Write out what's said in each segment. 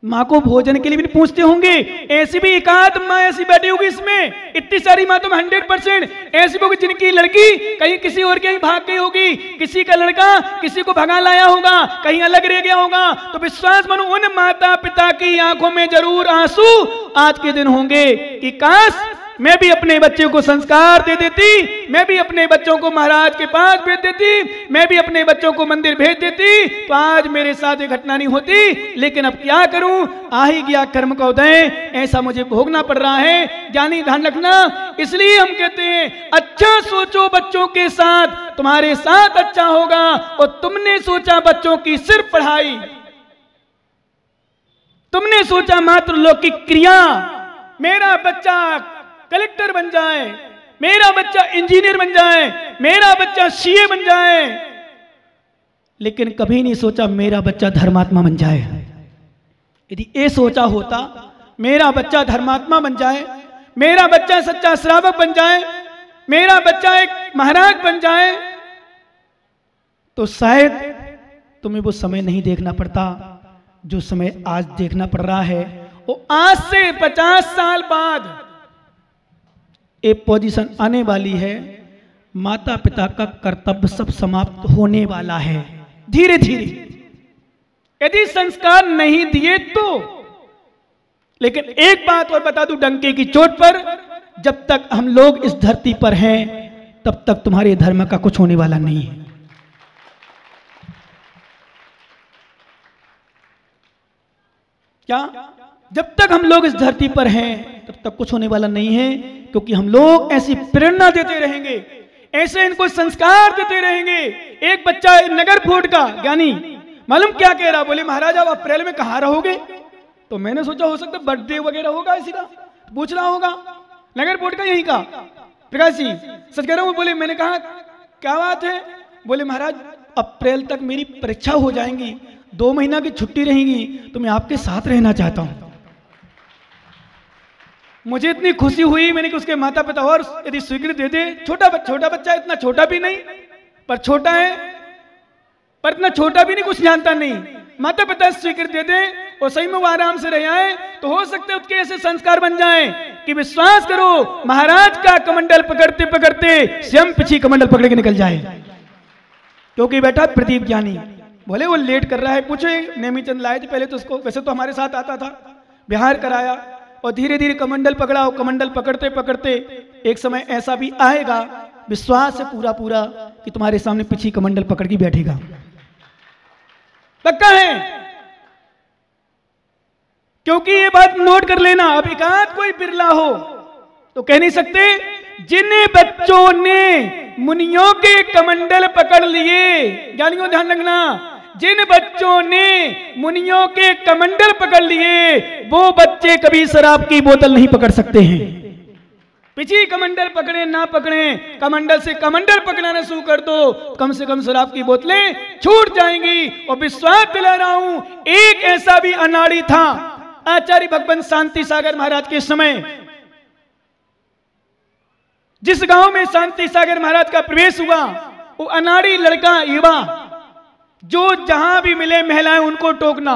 माँ को भोजन के लिए भी नहीं पूछते होंगे। ऐसी भी एकाध माँ ऐसी बैठी होगी इसमें, इतनी सारी माँ तो 100% ऐसी होगी जिनकी लड़की कहीं किसी और के भाग गई होगी, किसी का लड़का किसी को भगा लाया होगा, कहीं अलग रह गया होगा। तो विश्वास मानो उन माता पिता की आंखों में जरूर आंसू आज के दिन होंगे कि काश मैं भी अपने बच्चे को संस्कार दे देती, मैं भी अपने बच्चों को महाराज के पास भेज देती, मैं भी अपने बच्चों को मंदिर भेज देती, तो आज मेरे साथ ये घटना नहीं होती। लेकिन अब क्या करूं, आ ही गया कर्म का उदय, ऐसा मुझे भोगना पड़ रहा है। ज्ञानी ध्यान रखना, इसलिए हम कहते हैं अच्छा सोचो बच्चों के साथ, तुम्हारे साथ अच्छा होगा। और तुमने सोचा बच्चों की सिर्फ पढ़ाई, तुमने सोचा मात्र लौकिक क्रिया, मेरा बच्चा कलेक्टर बन जाए, मेरा बच्चा इंजीनियर बन जाए, मेरा बच्चा सीए बन जाए, लेकिन कभी नहीं सोचा मेरा बच्चा धर्मात्मा बन जाए। यदि ये सोचा होता मेरा बच्चा धर्मात्मा बन जाए, मेरा बच्चा सच्चा श्रावक बन जाए, मेरा बच्चा एक महाराज बन जाए, तो शायद तुम्हें वो समय नहीं देखना पड़ता जो समय आज देखना पड़ रहा है। वो आज से 50 साल बाद एक पोजीशन आने वाली है, माता पिता का कर्तव्य सब समाप्त होने वाला है धीरे धीरे, यदि संस्कार नहीं दिए तो। लेकिन एक बात और बता दूं डंके की चोट पर, जब तक हम लोग इस धरती पर हैं तब तक तुम्हारे धर्म का कुछ होने वाला नहीं है। क्या? जब तक हम लोग इस धरती पर हैं तब तक कुछ होने वाला नहीं है, क्योंकि हम लोग ऐसी प्रेरणा देते रहेंगे, ऐसे इनको संस्कार देते रहेंगे। एक बच्चा नगर फोर्ट का ज्ञानी मालूम क्या कह रहा, बोले महाराज आप अप्रैल में कहाँ रहोगे? तो मैंने सोचा हो सकता बर्थडे वगैरह होगा इसी का, पूछ रहा होगा। नगर फोर्ट का यही का प्रकाश जी, सच कह रहा हूँ। बोले मैंने कहा क्या बात है? बोले महाराज अप्रैल तक मेरी परीक्षा हो जाएंगी, 2 महीना की छुट्टी रहेगी, तो मैं आपके साथ रहना चाहता हूँ। मुझे इतनी खुशी हुई, मैंने कि उसके माता पिता और यदि स्वीकृति दे दे। छोटा बच्चा, इतना छोटा भी नहीं पर छोटा है, पर इतना छोटा भी नहीं कुछ जानता नहीं, माता पिता स्वीकृति दे दे और सही में वो आराम से रह आए, तो हो सकते उसके ऐसे संस्कार बन जाएं कि विश्वास करो महाराज का कमंडल पकड़ते पकड़ते स्वयं पीछे कमंडल पकड़ के निकल जाए। क्योंकि बैठा प्रदीप ज्ञानी, बोले वो लेट कर रहा है, पूछो नेमीचंद लाए थे पहले तो उसको, वैसे तो हमारे साथ आता था, बिहार कराया और धीरे धीरे कमंडल पकड़ा। और कमंडल पकड़ते पकड़ते एक समय ऐसा भी आएगा, विश्वास है पूरा पूरा कि तुम्हारे सामने पीछे कमंडल पकड़ के बैठेगा, पक्का है। क्योंकि ये बात नोट कर लेना, अब एकाध कोई बिरला हो तो कह नहीं सकते जिन बच्चों ने मुनियों के कमंडल पकड़ लिए, ज्ञानियों ध्यान रखना, जिन बच्चों ने मुनियों के कमंडल पकड़ लिए वो बच्चे कभी शराब की बोतल नहीं पकड़ सकते हैं। पिछी कमंडल पकड़े ना पकड़े, कमंडल से कमंडल पकड़ना शुरू कर दो, कम से कम शराब की बोतलें छूट जाएंगी। और विश्वास दिला रहा हूं, एक ऐसा भी अनाड़ी था आचार्य भगवंत शांति सागर महाराज के समय, जिस गांव में शांति सागर महाराज का प्रवेश हुआ, वो अनाड़ी लड़का युवा जो जहां भी मिले महिलाएं उनको टोकना,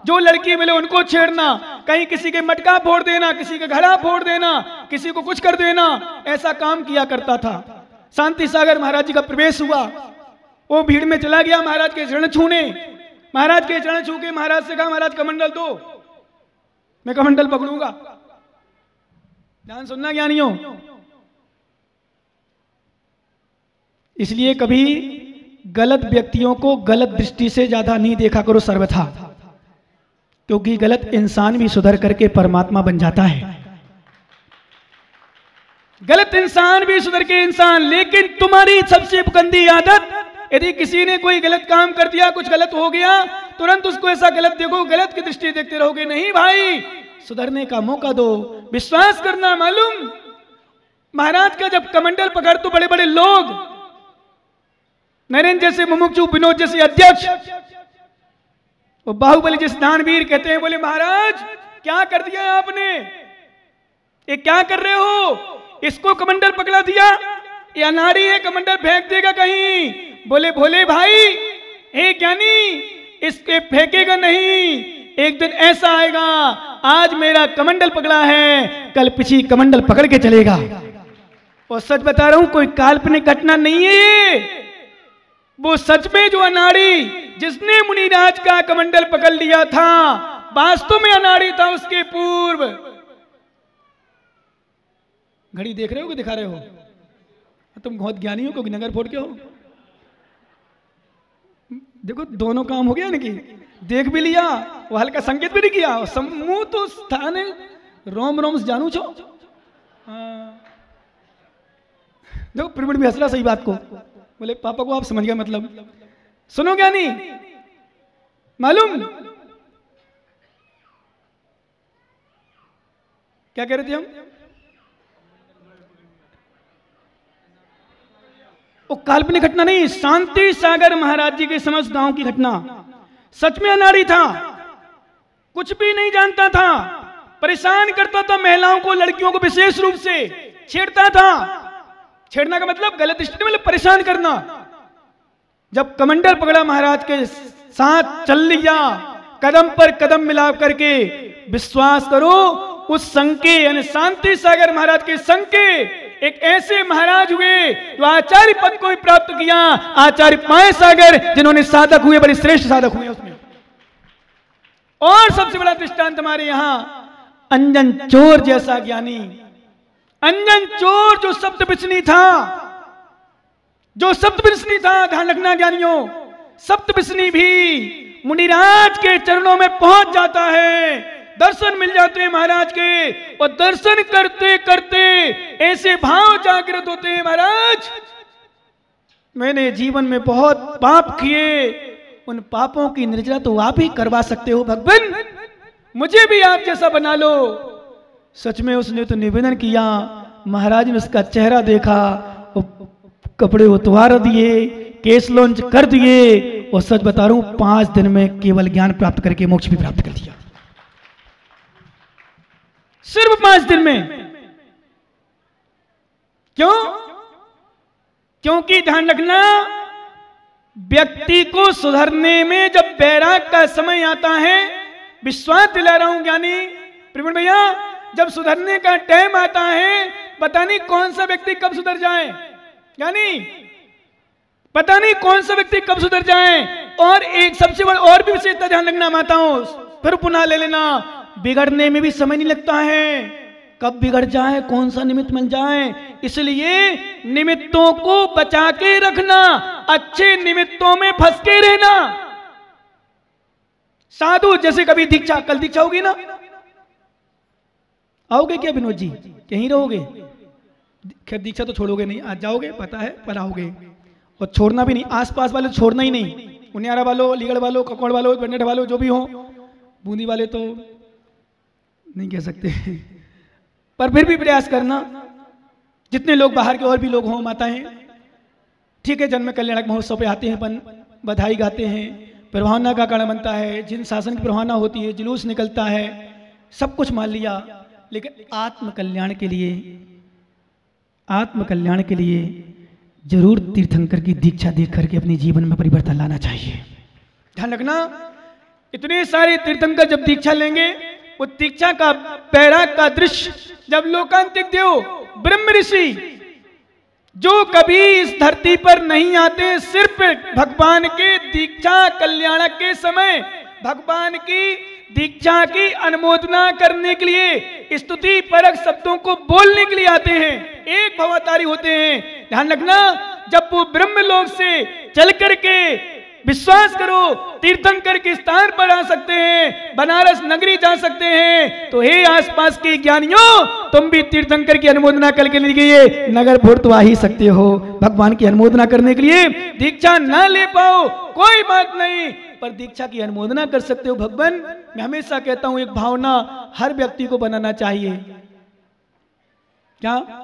जो लड़की मिले उनको छेड़ना, कहीं किसी के मटका फोड़ देना, किसी का घड़ा फोड़ देना, किसी को कुछ कर देना, ऐसा काम किया करता था। शांति सागर महाराज जी का प्रवेश हुआ, वो भीड़ में चला गया महाराज के चरण छूने, महाराज के चरण छू के महाराज से कहा महाराज कमंडल दो, मैं कमंडल पकड़ूंगा। ध्यान सुनना ज्ञानियों, इसलिए कभी गलत व्यक्तियों को गलत दृष्टि से ज्यादा नहीं देखा करो सर्वथा, क्योंकि गलत इंसान भी सुधर करके परमात्मा बन जाता है। गलत इंसान भी सुधर के इंसान, लेकिन तुम्हारी सबसे गंदी आदत, यदि किसी ने कोई गलत काम कर दिया, कुछ गलत हो गया, तुरंत उसको ऐसा गलत देखो, गलत की दृष्टि देखते रहोगे। नहीं भाई, सुधरने का मौका दो। विश्वास करना, मालूम महाराज का जब कमंडल पकड़ तो बड़े बड़े लोग, नरेंद्र जैसे मुमुक्षु, विनोद जैसे अध्यक्ष, वो बाहुबली जैसे दानवीर कहते हैं, बोले महाराज क्या कर दिया आपने, ये क्या कर रहे हो, इसको कमंडल पकड़ा दिया, ये अनाड़ी है, कमंडल फेंक देगा कहीं। बोले भोले भाई, हे ज्ञानी, इसके फेंकेगा नहीं, एक दिन ऐसा आएगा, आज मेरा कमंडल पकड़ा है, कल पिछी कमंडल पकड़ के चलेगा। और सच बता रहा हूं, कोई काल्पनिक घटना नहीं है ये, वो सच में जो अनाड़ी जिसने मुनिराज का कमंडल पकड़ लिया था, वास्तव में अनाड़ी था उसके पूर्व। घड़ी देख रहे हो कि दिखा रहे हो? तुम बहुत ज्ञानी हो क्योंकि नगर फोड़ के हो। देखो दोनों काम हो गया ना, कि देख भी लिया, वो हल्का संकेत भी नहीं किया, मुंह तो स्थान रोम रोम जानू छो। देखो प्रवीण भी हंस रहा सही बात को, बोले पापा को आप समझ गए मतलब। सुनो ज्ञानी, मालूम क्या कह रहे थे हम? वो काल्पनिक घटना नहीं, शांति सागर महाराज जी के समस्त गांव की घटना। सच में अनाड़ी था, कुछ भी नहीं जानता था, परेशान करता था महिलाओं को, लड़कियों को विशेष रूप से छेड़ता था। छेड़ना का मतलब गलत दृष्टि मतलब परेशान करना। जब कमंडल पकड़ा महाराज के साथ चल लिया, कदम पर कदम मिला करके, विश्वास करो उस संघ के यानी शांति सागर महाराज के संघ के एक ऐसे महाराज हुए जो आचार्य पद को भी प्राप्त किया। आचार्य पाए सागर, जिन्होंने साधक हुए, बड़े श्रेष्ठ साधक हुए उसमें। और सबसे बड़ा दृष्टांत हमारे यहां अंजन चोर जैसा ज्ञानी, अंजन चोर जो सप्तविष्णी था, जो सप्तविष्णी था। ध्यान रखना ज्ञानियों, सप्तविष्णी भी मुनिराज के चरणों में पहुंच जाता है, दर्शन मिल जाते हैं महाराज के। और दर्शन करते करते ऐसे भाव जागृत होते हैं, महाराज मैंने जीवन में बहुत पाप किए, उन पापों की निर्जरा तो आप ही करवा सकते हो भगवान, मुझे भी आप जैसा बना लो। सच में उसने तो निवेदन किया, महाराज ने उसका चेहरा देखा, कपड़े उतार दिए, केस लॉन्च कर दिए, और सच बता रहा हूं 5 दिन में केवल ज्ञान प्राप्त करके मोक्ष भी प्राप्त कर दिया, सिर्फ 5 दिन में। क्यों? क्योंकि ध्यान रखना, व्यक्ति को सुधरने में जब बैराग का समय आता है, विश्वास दिला रहा हूं ज्ञानी प्रवीण भैया, जब सुधरने का टाइम आता है, पता नहीं कौन सा व्यक्ति कब सुधर जाए, ज्ञानी पता नहीं कौन सा व्यक्ति कब सुधर जाए। और एक सबसे बड़ा और भी विशेषता ध्यान रखना माताओं, फिर पुनः ले लेना, बिगड़ने में भी समय नहीं लगता है, कब बिगड़ जाए, कौन सा निमित्त मिल जाए। इसलिए निमित्तों को बचा के रखना, अच्छे निमित्तों में फंस के रहना। साधु जैसे कभी दीक्षा, कल दीक्षा होगी ना, आओगे क्या विनोद जी? कहीं रहोगे? खैर दीक्षा तो छोड़ोगे नहीं, आज जाओगे पता है, पर आओगे। और छोड़ना भी नहीं, आसपास वाले छोड़ना ही नहीं, उनियारा वालों, लीगड़ वालों, ककौड़ वालों, बन्नेट वालों, जो भी हो, बूंदी वाले तो नहीं कह सकते पर फिर भी प्रयास करना। जितने लोग बाहर के और भी लोग हों, माताएं, ठीक है, जन्म कल्याणक महोत्सव पे आते हैं, अपन बधाई गाते हैं, प्रभावना का कारण बनता है, जिन शासन की प्रभावना होती है, जुलूस निकलता है, सब कुछ मान लिया, लेकिन आत्म कल्याण के लिए, आत्म कल्याण के लिए जरूर तीर्थंकर की दीक्षा देख करके अपने जीवन में परिवर्तन लाना चाहिए। ध्यान रखना, इतने सारे तीर्थंकर जब दीक्षा लेंगे, वो दीक्षा का बैराग का दृश्य जब लोकांतिक देव ब्रह्म ऋषि जो कभी इस धरती पर नहीं आते, सिर्फ भगवान के दीक्षा कल्याण के समय भगवान की दीक्षा की अनुमोदना करने के लिए, स्तुति परक शब्दों को बोलने के लिए आते हैं, एक भवातारी होते हैं। ध्यान रखना, जब वो ब्रह्मलोक से चल करके, विश्वास करो, तीर्थंकर के स्थान पर आ सकते हैं, बनारस नगरी जा सकते हैं, तो हे आसपास के ज्ञानियों, तुम भी तीर्थंकर की अनुमोदना करके लिए नगर फोड़ तो आ ही सकते हो। भगवान की अनुमोदना करने के लिए दीक्षा ना ले पाओ कोई बात नहीं, पर दीक्षा की अनुमोदना कर सकते हो। भगवान, मैं हमेशा कहता हूं, एक भावना हर व्यक्ति को बनाना चाहिए। क्या?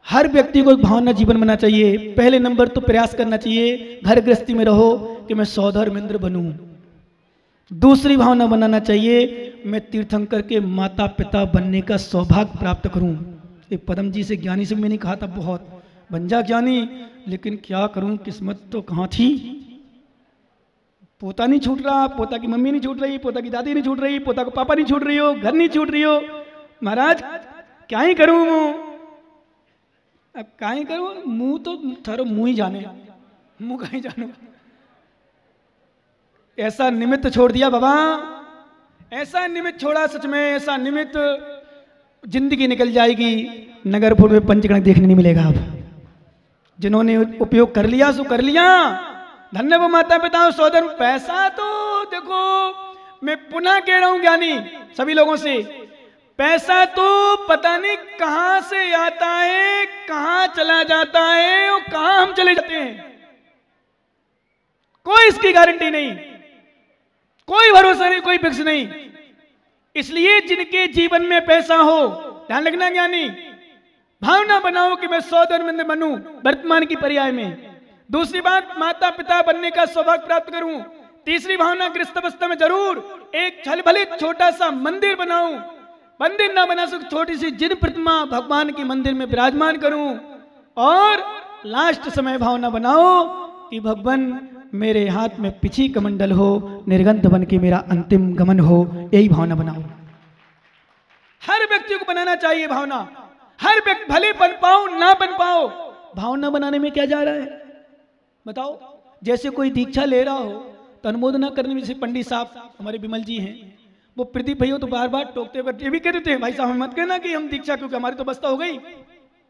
हर व्यक्ति को एक भावना जीवन बनाना चाहिए। पहले नंबर तो प्रयास करना चाहिए, घर गृहस्थी में रहो, कि मैं सौधर्मेंद्र बनूं। दूसरी भावना बनाना चाहिए, मैं तीर्थंकर के माता पिता बनने का सौभाग्य प्राप्त करूं। एक पदम जी से, ज्ञानी से मैंने कहा था, बहुत बन जा ज्ञानी, लेकिन क्या करूं, किस्मत तो कहां थी। पोता नहीं छूट रहा, पोता की मम्मी नहीं छूट रही, पोता की दादी नहीं छूट रही, पोता को पापा नहीं छूट रही हो, घर नहीं छूट रही हो। महाराज क्या ही करूं मैं, अब क्या ही करूं, मुंह तो थारो मुंह ही जाने, मुंह कहीं जानो। ऐसा निमित्त छोड़ दिया बाबा, ऐसा निमित्त छोड़ा, सच में ऐसा निमित्त, जिंदगी निकल जाएगी, नगरपुर में पंचगण देखने नहीं मिलेगा। अब जिन्होंने उपयोग कर लिया सो कर लिया, धन्य वो माता पिता सौदर। पैसा तो देखो, मैं पुनः कह रहा हूं ज्ञानी सभी लोगों से, पैसा तो पता नहीं कहां से आता है, कहां चला जाता है और कहां हम चले जाते हैं, कोई इसकी गारंटी नहीं, कोई भरोसा नहीं, कोई फिक्स नहीं। इसलिए जिनके जीवन में पैसा हो, ध्यान रखना ज्ञानी, भावना बनाओ कि मैं सौदरमंद बनूं वर्तमान की पर्याय में। दूसरी बात, माता पिता बनने का सौभाग्य प्राप्त करूं। तीसरी भावना, गृहस्थ अवस्था में जरूर एक छल भले छोटा सा मंदिर बनाऊं, मंदिर ना बना सकूं, छोटी सी जिन प्रतिमा भगवान के मंदिर में विराजमान करूं। और लास्ट समय भावना बनाओ कि भगवान मेरे हाथ में पिछी कमंडल हो, निर्गंध बन के मेरा अंतिम गमन हो, यही भावना बनाओ। हर व्यक्ति को बनाना चाहिए भावना, हर व्यक्ति भले बन पाओ ना बन पाओ, भावना बनाने में क्या जा रहा है बताओ। जैसे कोई दीक्षा ले रहा हो तो अनुमोदना करने में, जैसे पंडित साहब हमारे विमल जी हैं, वो प्रदीप भैया तो बार बार टोकते, ये भी कहते थे भाई साहब हम मत कहना कि हम दीक्षा, क्योंकि हमारी तो बस्ता हो गई,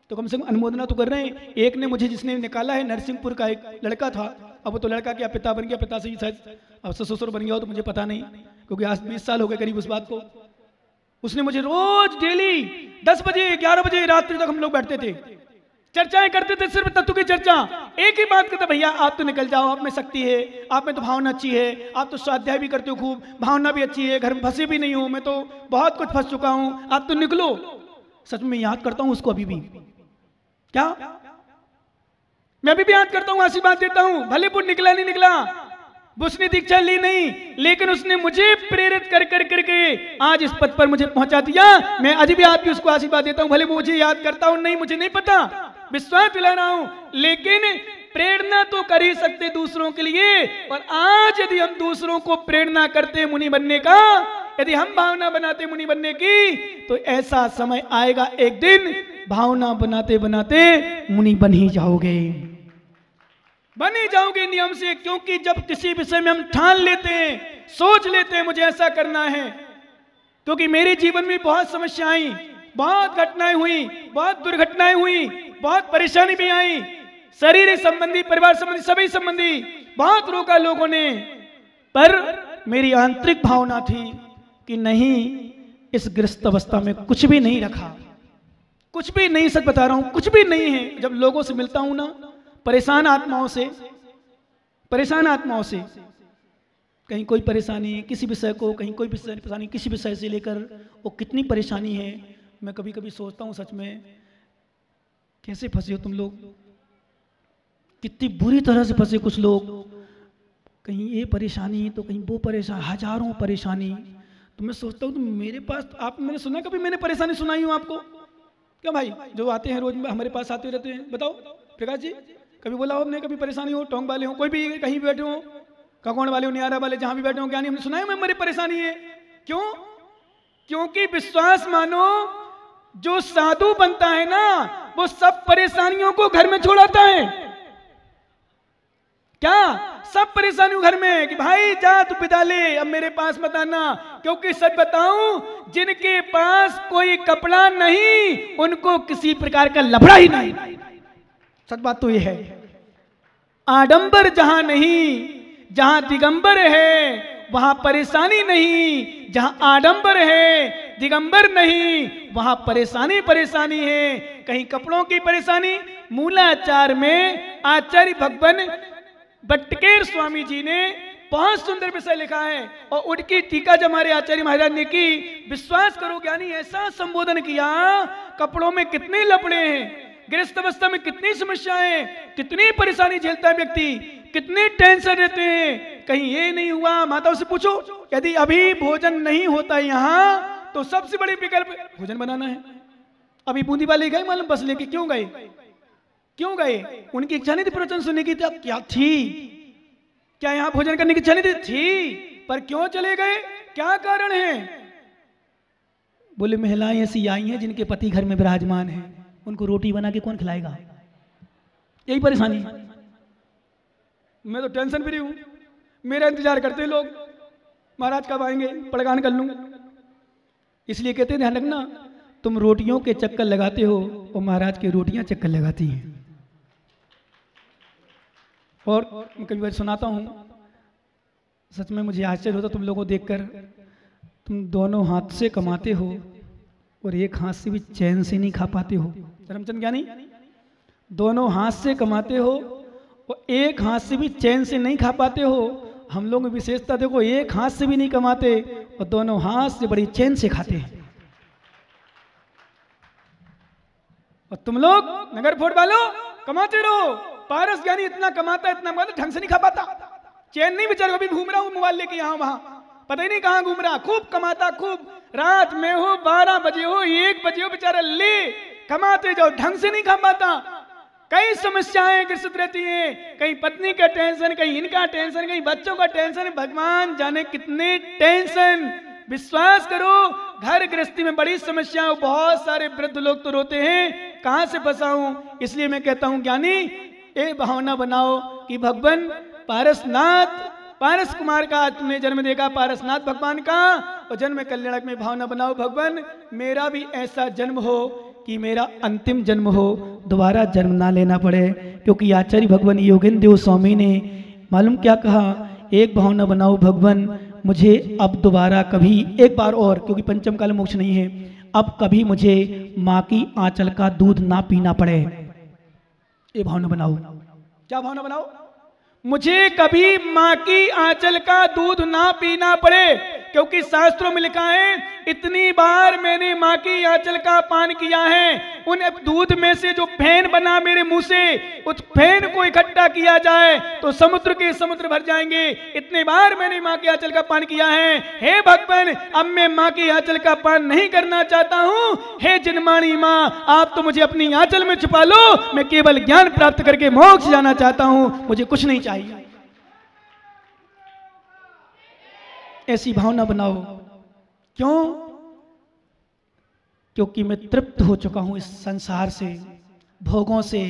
तो कम से कम अनुमोदना तो कर रहे हैं। एक ने मुझे, जिसने निकाला है, नरसिंहपुर का एक लड़का था, अब वो तो लड़का क्या पिता बन गया, पिता से ही शायद अब ससुर बन गया हो, तो मुझे पता नहीं, क्योंकि आज 20 साल हो गए करीब उस बात को। उसने मुझे रोज डेली 10 बजे 11 बजे रात्रि तक हम लोग बैठते थे, चर्चाएं करते थे, सिर्फ तत्व की चर्चा। एक ही बात कहता, भैया आप तो निकल जाओ, आप में शक्ति है, आप में तो भावना अच्छी है, आप तो स्वाध्याय भी करते हो खूब, भावना भी अच्छी है, घर में फंसे भी नहीं हूं, मैं तो बहुत कुछ फंस चुका हूं, आप तो निकलो। सच में याद करता हूं उसको अभी भी, क्या मैं अभी भी याद करता हूं, आशीर्वाद देता हूं, भले वो निकला नहीं निकला, उसने दीक्षा ली नहीं, लेकिन उसने मुझे प्रेरित कर कर करके आज इस पद पर मुझे पहुंचा दिया। मैं आज भी आपकी उसको आशीर्वाद देता हूं, भले वो मुझे याद करता हूं नहीं, मुझे नहीं पता, विश्वास दिला रहा हूं, लेकिन प्रेरणा तो कर ही सकते दूसरों के लिए। और आज यदि हम दूसरों को प्रेरणा करते मुनि बनने का, यदि हम भावना बनाते मुनि बनने की, तो ऐसा समय आएगा एक दिन भावना बनाते बनाते मुनि बन ही जाओगे, बन ही जाओगे नियम से। क्योंकि जब किसी विषय में हम ठान लेते हैं, सोच लेते हैं मुझे ऐसा करना है, क्योंकि मेरे जीवन में बहुत समस्याएं आई, बहुत घटनाएं हुई, बहुत दुर्घटनाएं हुई, बहुत परेशानी भी आई, शरीर संबंधी, परिवार संबंधी, सभी संबंधी, बहुत रोका लोगों ने, पर मेरी आंतरिक भावना थी कि नहीं, इस गृहस्थ अवस्था में कुछ भी नहीं रखा, कुछ भी नहीं, सच बता रहा हूं, कुछ भी नहीं है। जब लोगों से मिलता हूं ना, परेशान आत्माओं से, कहीं कोई परेशानी किसी विषय को, कहीं कोई परेशानी किसी विषय से लेकर, वो कितनी परेशानी है, मैं कभी कभी सोचता हूँ सच में, कैसे फंसे हो तुम लोग, कितनी बुरी तरह से फंसे कुछ लोग, कहीं ये परेशानी तो कहीं वो परेशानी, हजारों परेशानी। तो मैं सोचता हूँ, तो मेरे पास आप, मैंने सुना कभी मैंने परेशानी सुनाई हूँ आपको क्या भाई, जो आते हैं रोज हमारे पास आते रहते हैं, बताओ प्रकाश जी, कभी बोला हो आपने, कभी परेशानी हो, टोंग वाले हो, कोई भी कहीं भी बैठे हो, काकोड़ वाले हो, नियारा वाले, जहां भी बैठे हो, क्या नहीं, हमने सुना है मेरी परेशानी है। क्यों? क्योंकि विश्वास मानो, जो साधु बनता है ना, वो सब परेशानियों को घर में छोड़ाता है। क्या? सब परेशानियों घर में, कि भाई जा तू पिता ले, अब मेरे पास मत आना। क्योंकि सच बताऊं, जिनके पास कोई कपड़ा नहीं, उनको किसी प्रकार का लफड़ा ही नहीं। सच बात तो ये है। आडंबर जहां नहीं, जहां दिगंबर है वहां परेशानी नहीं, जहां आडंबर है दिगंबर नहीं, वहां परेशानी परेशानी है। कहीं कपड़ों की परेशानी, मूलाचार में आचार्य भगवान बट्टकेर स्वामी जी ने बहुत सुंदर विषय लिखा है, और उनकी टीका जब हमारे आचार्य महाराज ने की, विश्वास करो ज्ञानी, ऐसा संबोधन किया, कपड़ों में कितने लपड़े हैं, गृहस्थ अवस्था में कितनी समस्याएं, कितनी परेशानी झेलता है व्यक्ति, कितने टेंशन रहते हैं। कहीं ये नहीं हुआ, माताओं से पूछो, यदि अभी भोजन नहीं होता यहां, तो सबसे बड़ी विकल्प भोजन बनाना है। अभी बूंदी वाले गए मालूम, बस लेके क्यों गए? क्यों गए? उनकी इच्छा नहीं थी प्रवचन सुनने की, क्या थी? क्या यहां भोजन करने की इच्छा नहीं थी? पर क्यों चले गए? क्या कारण है? बोले महिलाएं ऐसी आई हैं जिनके पति घर में विराजमान हैं, उनको रोटी बना के कौन खिलाएगा? यही परेशानी है। मैं तो टेंशन फ्री हूं, मेरा इंतजार करते हैं लोग, महाराज कब आएंगे, पड़गान कर लूं। इसलिए कहते हैं ध्यान रखना, तुम रोटियों के चक्कर लगाते हो और महाराज की रोटियां चक्कर लगाती हैं। और मैं कई बार सुनाता हूं, सच में मुझे आश्चर्य होता तुम लोगों को देखकर। तुम दोनों हाथ से कमाते हो और एक हाथ से भी चैन से नहीं खा पाते हो। धर्मचंद ज्ञानी, दोनों हाथ से कमाते हो और एक हाथ से भी चैन से नहीं खा पाते हो। हम लोग विशेषता देखो, एक हाथ से भी नहीं कमाते और दोनों हाथ से बड़ी चैन से खाते हैं। और तुम लोग नगर फोर्ट वालों कमाते रहो। पारस ज्ञानी इतना कमाता है, इतना कमाता, ढंग से नहीं खा पाता, चैन नहीं। बेचारा अभी घूम रहा हूं मोबाइल लेके यहां वहां, पता ही नहीं कहां घूम रहा, खूब कमाता, खूब रात में हो, 12 बजे हो, 1 बजे हो, बेचारा ले कमाते जाओ, ढंग से नहीं खा पाता। कई समस्याएं ग्रसित रहती हैं, कहीं पत्नी का टेंशन, कहीं इनका टेंशन, कहीं बच्चों का टेंशन, भगवान जाने कितने टेंशन। विश्वास करो, घर गृहस्थी में बड़ी समस्याएं, बहुत सारे वृद्ध लोग तो रोते हैं, कहां से फंसाऊं। इसलिए मैं कहता हूं ज्ञानी, एक भावना बनाओ कि भगवान पारसनाथ, पारस कुमार का तुमने जन्म देखा, पारसनाथ भगवान का, और जन्म कल्याणक में भावना बनाओ, भगवान मेरा भी ऐसा जन्म हो कि मेरा अंतिम जन्म हो, दोबारा जन्म ना लेना पड़े। क्योंकि आचार्य भगवान योगेंद्र देव स्वामी ने मालूम क्या कहा, एक भावना बनाओ भगवान मुझे अब दोबारा कभी, एक बार और, क्योंकि पंचम काल मोक्ष नहीं है, अब कभी मुझे माँ की आंचल का दूध ना पीना पड़े। ये भावना बनाओ। क्या भावना बनाओ? मुझे कभी माँ की आंचल का दूध ना पीना पड़े। क्योंकि शास्त्रों में लिखा है, इतनी बार मैंने माँ की आंचल का पान किया है, उन दूध में से जो फेन बना मेरे मुंह से, उस फेन को इकट्ठा किया जाए तो समुद्र के समुद्र भर जाएंगे। इतने बार मैंने माँ की आंचल का पान किया है। हे भगवान, अब मैं माँ की आंचल का पान नहीं करना चाहता हूँ। हे जिनमानी माँ, आप तो मुझे अपनी आंचल में छुपा लो, मैं केवल ज्ञान प्राप्त करके मोक्ष जाना चाहता हूँ, मुझे कुछ नहीं चाहिए। ऐसी भावना बनाओ। क्यों? क्योंकि मैं तृप्त हो चुका हूं इस संसार से, भोगों से,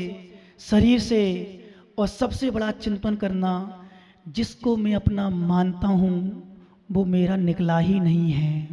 शरीर से, और सबसे बड़ा चिंतन करना, जिसको मैं अपना मानता हूं वो मेरा निकला ही नहीं है।